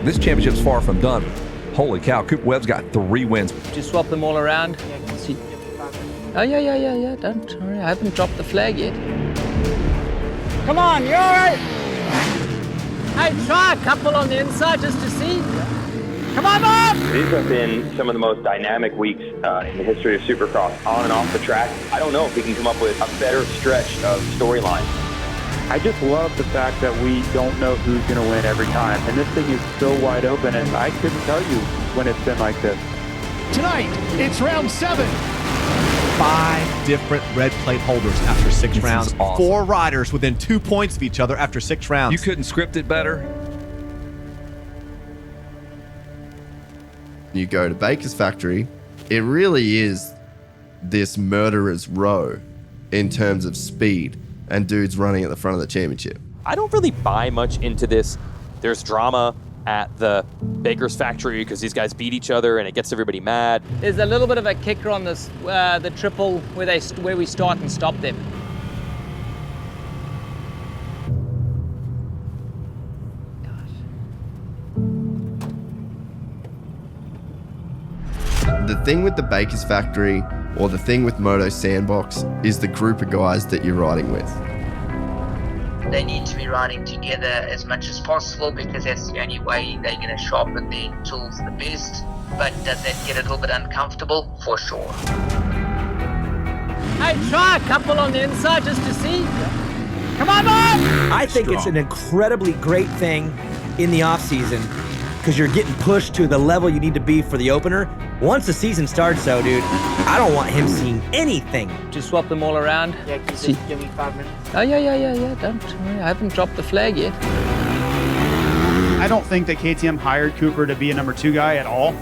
This championship's far from done. Holy cow, Cooper Webb's got 3 wins. Just swap them all around. See. Oh, yeah. Don't worry, I haven't dropped the flag yet. Come on, you're all right. Hey, try a couple on the inside just to see. Come on, Bob! These have been some of the most dynamic weeks in the history of Supercross, on and off the track. I don't know if we can come up with a better stretch of storyline. I just love the fact that we don't know who's going to win every time. And this thing is so wide open, and I couldn't tell you when it's been like this. Tonight, it's round 7. 5 different red plate holders after 6 rounds. Awesome. 4 riders within 2 points of each other after 6 rounds. You couldn't script it better. You go to Baker's factory, it really is this murderer's row in terms of speed and dudes running at the front of the championship. I don't really buy much into this. There's drama at the Baker's factory because these guys beat each other and it gets everybody mad. There's a little bit of a kicker on this, the triple where we start and stop them. The thing with the Baker's factory or the thing with Moto Sandbox is the group of guys that you're riding with. They need to be riding together as much as possible because that's the only way they're going to sharpen their tools the best. But does that get a little bit uncomfortable? For sure. Hey, try a couple on the inside just to see. Come on, Bob! I think it's an incredibly great thing in the off season because you're getting pushed to the level you need to be for the opener. Once the season starts, though, dude, I don't want him seeing anything. Just swap them all around. Yeah, can you just give me 5 minutes? Oh, yeah. Don't worry, I haven't dropped the flag yet. I don't think that KTM hired Cooper to be a number 2 guy at all.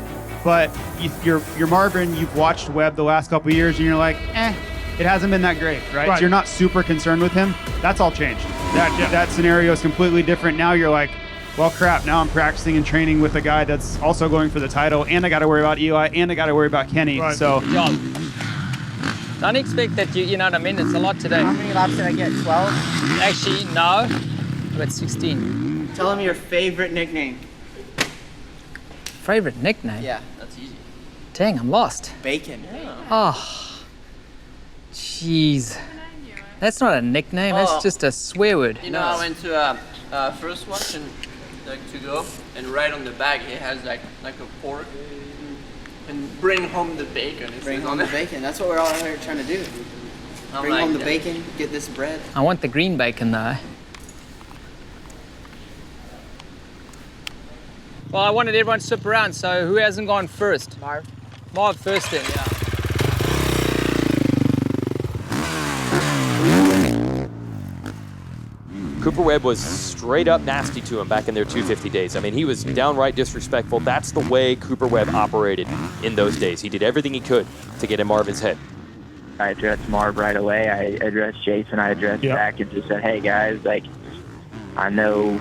But you're Marvin, you've watched Webb the last couple of years, and you're like, it hasn't been that great, right? So you're not super concerned with him. That's all changed. That scenario is completely different. Now you're like, well, crap, now I'm practicing and training with a guy that's also going for the title, and I got to worry about Eli, and I got to worry about Kenny. Right. So, don't expect that you know what I mean? It's a lot today. How many laps did I get? 12? Actually, no. I got 16. Tell him your favorite nickname. Favorite nickname? Yeah, that's easy. Dang, I'm lost. Bacon. Oh, jeez. That's not a nickname. That's just a swear word. You know, I went to first watch and to go, and right on the back it has like a fork, and bring home the bacon. Bring home the bacon. That's what we're all here trying to do. Bring home the bacon, get this bread. I want the green bacon though. Well, I wanted everyone to slip around, so who hasn't gone first? Marv first then, yeah. Cooper Webb was straight up nasty to him back in their 250 days. I mean, he was downright disrespectful. That's the way Cooper Webb operated in those days. He did everything he could to get in Marvin's head. I addressed Marv right away. I addressed Jason. I addressed Zach and just said, hey, guys, like, I know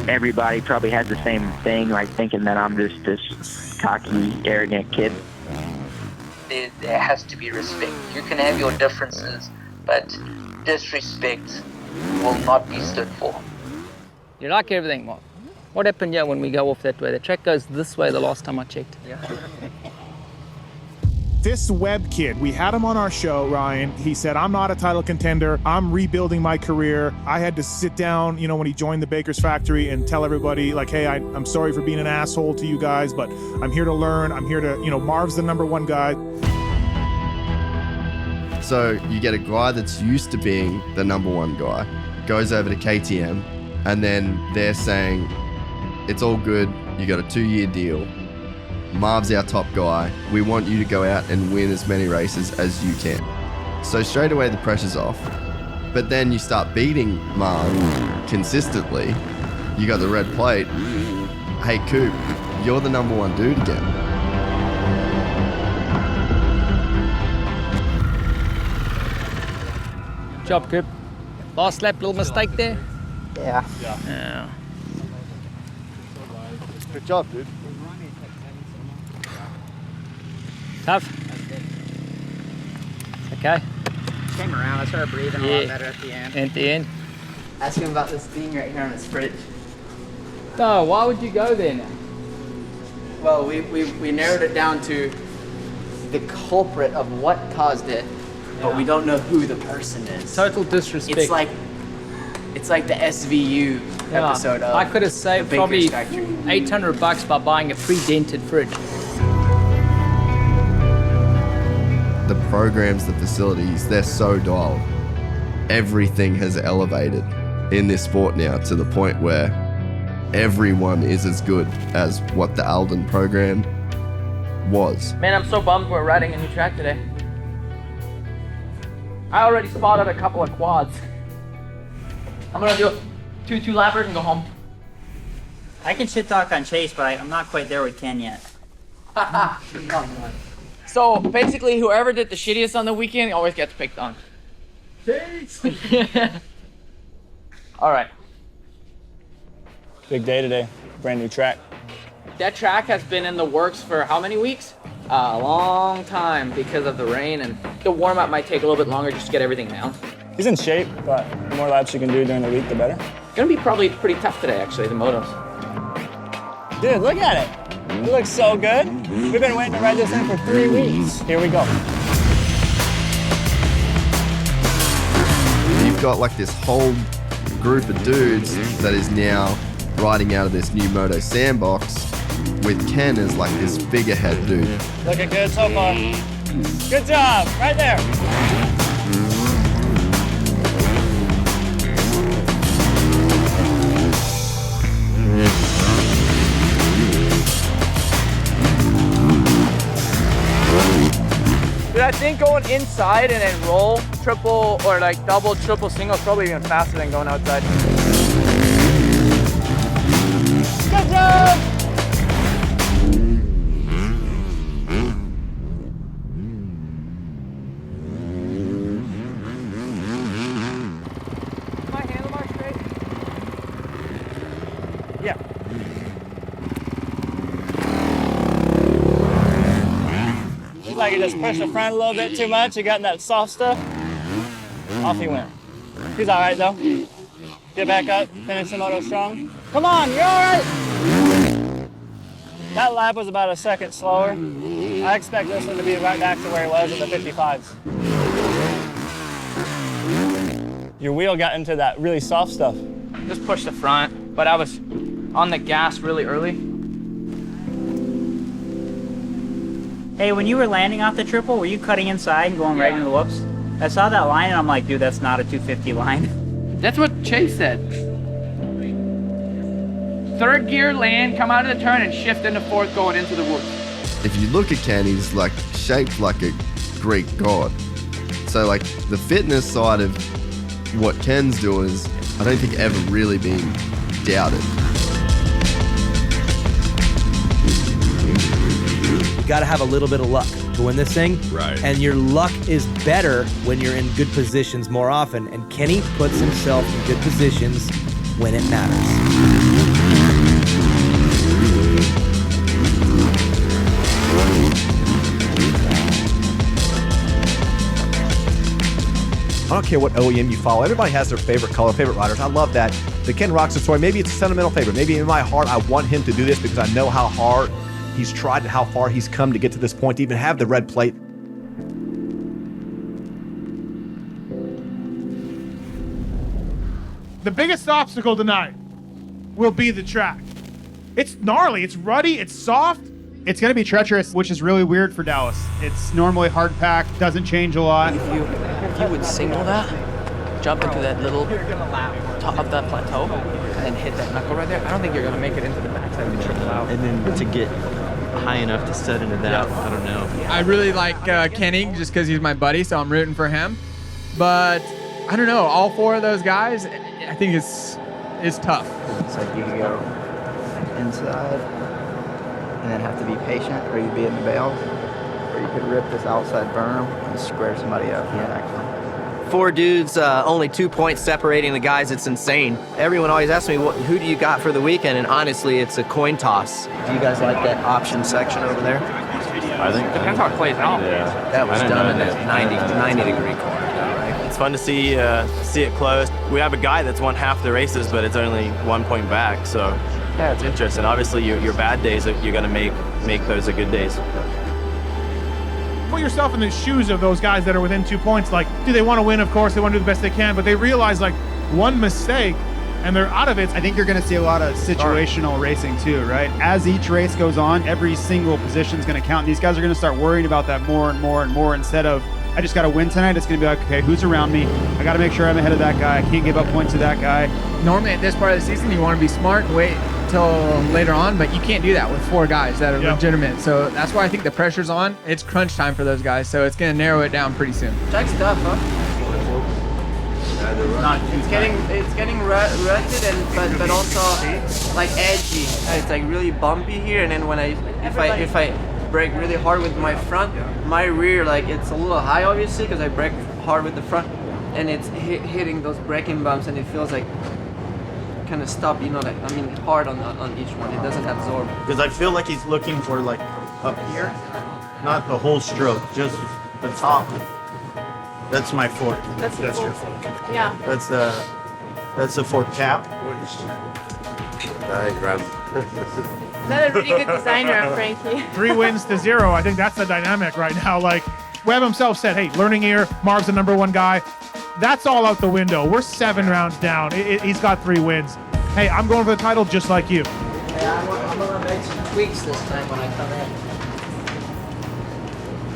everybody probably has the same thing, like thinking that I'm just this cocky, arrogant kid. There has to be respect. You can have your differences, but disrespect will not be stood for. You like everything, Mark. What happened here when we go off that way? The track goes this way the last time I checked. Yeah. This Webb kid, we had him on our show, Ryan. He said, I'm not a title contender. I'm rebuilding my career. I had to sit down, when he joined the Baker's factory and tell everybody, like, hey, I'm sorry for being an asshole to you guys, but I'm here to learn. I'm here to, Marv's the number 1 guy. So you get a guy that's used to being the number 1 guy, goes over to KTM, and then they're saying, it's all good, you got a 2-year deal. Marv's our top guy. We want you to go out and win as many races as you can. So straight away the pressure's off. But then you start beating Marv consistently. You got the red plate. Hey, Coop, you're the number 1 dude again. Good job, Coop. Last lap, little mistake there. Yeah. Good job, dude. Tough. Okay. Came around, I started breathing a lot better at the end. At the end. Ask him about this thing right here on his fridge. No, why would you go there now? Well, we narrowed it down to the culprit of what caused it, but we don't know who the person is. Total disrespect. It's like the SVU episode of I could have saved the probably Baker's Factory. $800 by buying a pre-dented fridge. The programs, the facilities, they're so dialed. Everything has elevated in this sport now to the point where everyone is as good as what the ALDON program was. Man, I'm so bummed we're riding a new track today. I already spotted a couple of quads. I'm gonna do 2 lappers and go home. I can shit talk on Chase, but I'm not quite there with Ken yet. So basically, whoever did the shittiest on the weekend always gets picked on. Chase! All right. Big day today. Brand new track. That track has been in the works for how many weeks? A long time because of the rain, and the warm-up might take a little bit longer just to get everything down. He's in shape, but the more laps you can do during the week, the better. It's gonna be probably pretty tough today, actually, the motos. Dude, look at it. It looks so good. We've been waiting to ride this thing for 3 weeks. Here we go. You've got like this whole group of dudes that is now riding out of this new Moto sandbox with Ken as like this figurehead dude. Looking good so far. Good job, right there. Dude, I think going inside and then roll triple or like double, triple, single is probably even faster than going outside. Good job! My handlebar straight? Yeah. Looks like you just pushed the front a little bit too much. You got in that soft stuff. Off he went. He's all right though. Get back up, finish the moto strong. Come on, you're all right. That lap was about a second slower. I expect this one to be right back to where he was in the 55s. Your wheel got into that really soft stuff. Just pushed the front, but I was on the gas really early. Hey, when you were landing off the triple, were you cutting inside and going right into the whoops? I saw that line and I'm like, dude, that's not a 250 line. That's what Chase said. Third gear land, come out of the turn and shift into fourth going into the woods. If you look at Ken, he's like shaped like a Greek god. So like the fitness side of what Ken's doing is, I don't think ever really been doubted. You got to have a little bit of luck to win this thing. Right. And your luck is better when you're in good positions more often. And Kenny puts himself in good positions when it matters. I don't care what OEM you follow. Everybody has their favorite color, favorite riders. I love that. The Ken Roczen story, maybe it's a sentimental favorite. Maybe in my heart, I want him to do this because I know how hard he's tried and how far he's come to get to this point, to even have the red plate. The biggest obstacle tonight will be the track. It's gnarly, it's ruddy, it's soft. It's going to be treacherous, which is really weird for Dallas. It's normally hard packed, doesn't change a lot. If you would single that, jump into that little top of that plateau, and then hit that knuckle right there, I don't think you're going to make it into the backside of the triple out. And then to get high enough to set into that, I don't know. I really like Kenny just because he's my buddy, so I'm rooting for him. But I don't know, all four of those guys, I think it's tough. It's like you could go inside and then have to be patient, or you'd be in the bales, or you could rip this outside berm and square somebody up. Yeah. 4 dudes, only 2 points separating the guys. It's insane. Everyone always asks me, who do you got for the weekend? And honestly, it's a coin toss. Do you guys like that option section over there? I think depends how it plays out. Yeah, that was done in that 90 degree corner. It's fun to see it close. We have a guy that's won half the races, but it's only 1 point back, so Yeah, it's interesting. Obviously, your bad days, you're going to make those a good days. Put yourself in the shoes of those guys that are within 2 points. Like, do they want to win? Of course, they want to do the best they can, but they realize like one mistake and they're out of it. I think you're going to see a lot of situational racing too, right? As each race goes on, every single position is going to count. And these guys are going to start worrying about that more and more and more instead of, I just got to win tonight. It's going to be like, okay, who's around me? I got to make sure I'm ahead of that guy. I can't give up points to that guy. Normally at this part of the season, you want to be smart and wait till later on, but you can't do that with 4 guys that are legitimate. So that's why I think the pressure's on. It's crunch time for those guys, so it's going to narrow it down pretty soon. Jack's tough, huh? It's getting rusted and but also like edgy. It's like really bumpy here, and then when if I brake really hard with my front, my rear, like it's a little high obviously because I brake hard with the front, and it's hitting those braking bumps, and it feels like kind of stop, you know, like I mean hard on each one. It doesn't absorb. Because I feel like he's looking for like up here, not the whole stroke, just the top. That's my fork. That's your fork. Yeah. That's the fork cap. Diagram. Not a really good designer, Frankie. 3 wins to 0. I think that's the dynamic right now. Like Webb himself said, hey, learning year, Marv's the #1 guy. That's all out the window. We're 7 rounds down. He's got 3 wins. Hey, I'm going for the title just like you. Hey, I'm going to make some tweaks this time when I come in.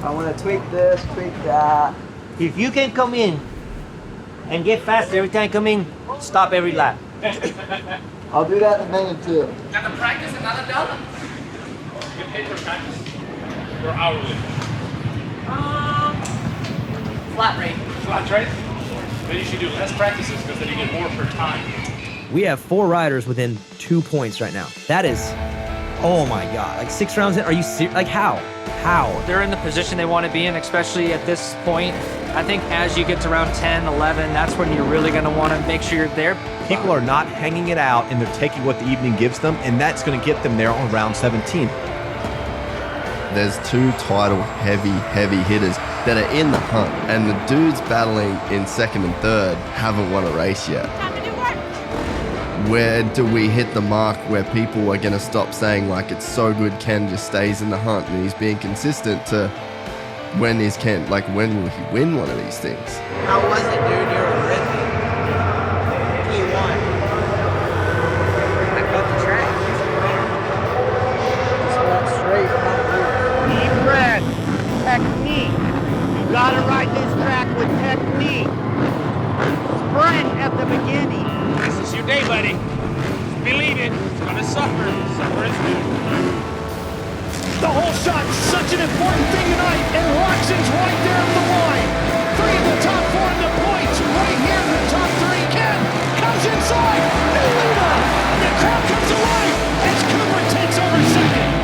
I want to tweak this, tweak that. If you can come in and get faster every time you come in, stop every lap. I'll do that in a minute too. Got the practice another dollar? You get paid for practice? Or hourly? Flat rate. Flat rate? Then you should do less practices because then you get more per time. We have 4 riders within 2 points right now. That is, oh my God, like 6 rounds in, are you serious? Like how? They're in the position they want to be in, especially at this point. I think as you get to round 10, 11, that's when you're really going to want to make sure you're there. People are not hanging it out, and they're taking what the evening gives them, and that's going to get them there on round 17. There's 2 title heavy hitters that are in the hunt, and the dudes battling in 2nd and 3rd haven't won a race yet. Where do we hit the mark where people are going to stop saying like it's so good Ken just stays in the hunt and he's being consistent to when is Ken, like when will he win one of these things? How was it, dude? You're a Red Bull. P1. I got the track. Just went straight. Deep breath. Technique. You gotta ride this track with technique. Sprint at the beginning. This is your day, buddy. Just believe it. It's gonna suffer. Suffer is good. The whole shot, such an important thing tonight, and Roczen's right there at the line. 3 of the top 4 in the points, right here in the top 3. Ken comes inside, new leader. The crowd comes alive as Cooper takes over 2nd.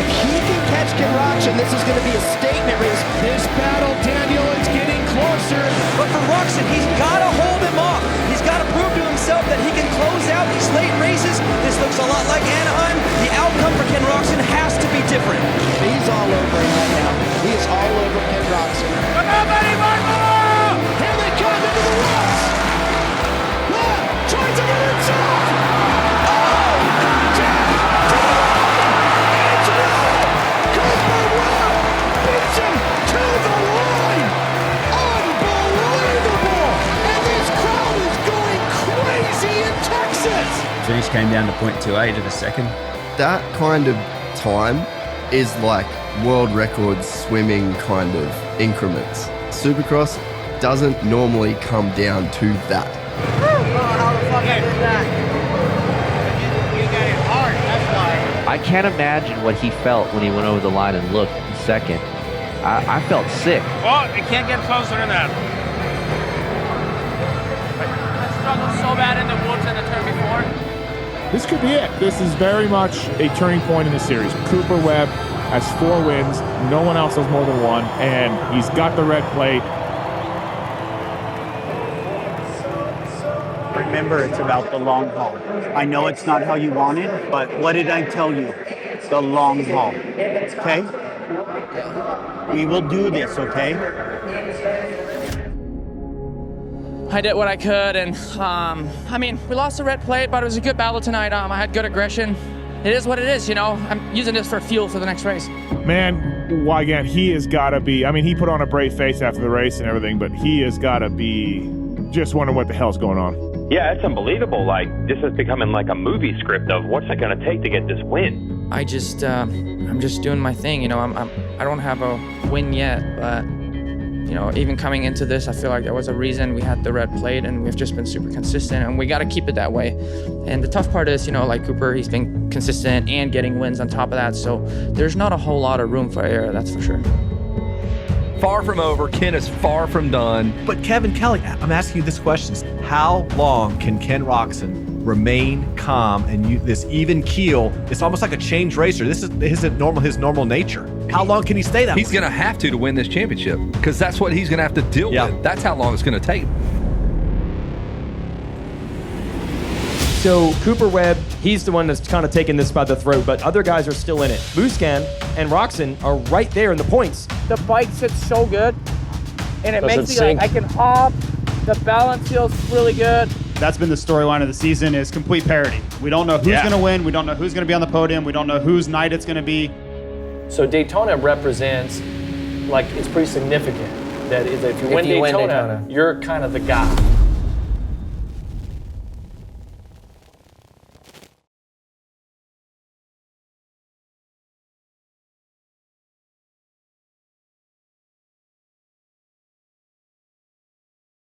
If he can catch Ken Roczen, this is going to be a statement race. This battle, Daniel, is getting closer. But for Roczen, he's got to hold him off. He's got to prove to himself that he can close out these late races. This looks a lot like Anaheim. The outcome for Ken Roczen has to be different. He's all over him right now. He is all over Ken Roczen. Come on, buddy, Marvin! Here they come into the woods. Tries to get inside. Finish came down to 0.28 of a second. That kind of time is like world record swimming kind of increments. Supercross doesn't normally come down to that. How the fuck I did that? You got it hard, that's why. I can't imagine what he felt when he went over the line and looked second. I felt sick. Well, it can't get closer than that. I struggled so bad in the woods in the turn before. This could be it. This is very much a turning point in the series. Cooper Webb has 4 wins. No one else has more than 1, and he's got the red plate. Remember, it's about the long haul. I know it's not how you wanted, but what did I tell you? The long haul, okay? We will do this, okay? I did what I could, and I mean, we lost the red plate, but it was a good battle tonight. I had good aggression. It is what it is, you know. I'm using this for fuel for the next race. Man, well, again, he has got to be, I mean, he put on a brave face after the race and everything, but he has got to be just wondering what the hell's going on. Yeah, it's unbelievable. Like, this is becoming like a movie script of what's it going to take to get this win. I just, I'm just doing my thing, you know. I don't have a win yet, but, you know, even coming into this, I feel like there was a reason we had the red plate, and we've just been super consistent, and we got to keep it that way. And the tough part is, you know, like Cooper, he's been consistent and getting wins on top of that, so there's not a whole lot of room for error, that's for sure. Far from over. Ken is far from done. But Kevin Kelly, I'm asking you this question. How long can Ken Roczen remain calm and this even keel? It's almost like a change racer. This isn't his normal nature. How long can he stay that way? He's going to have to win this championship, because that's what he's going to have to deal with. That's how long it's going to take. So Cooper Webb, he's the one that's kind of taking this by the throat, but other guys are still in it. Musquin and Roczen are right there in the points. The bike sits so good, and it Doesn't makes me like I can hop. The balance feels really good. That's been the storyline of the season, is complete parity. We don't know who's going to win. We don't know who's going to be on the podium. We don't know whose night it's going to be. So Daytona represents, like, it's pretty significant that if you win Daytona, you're kind of the guy.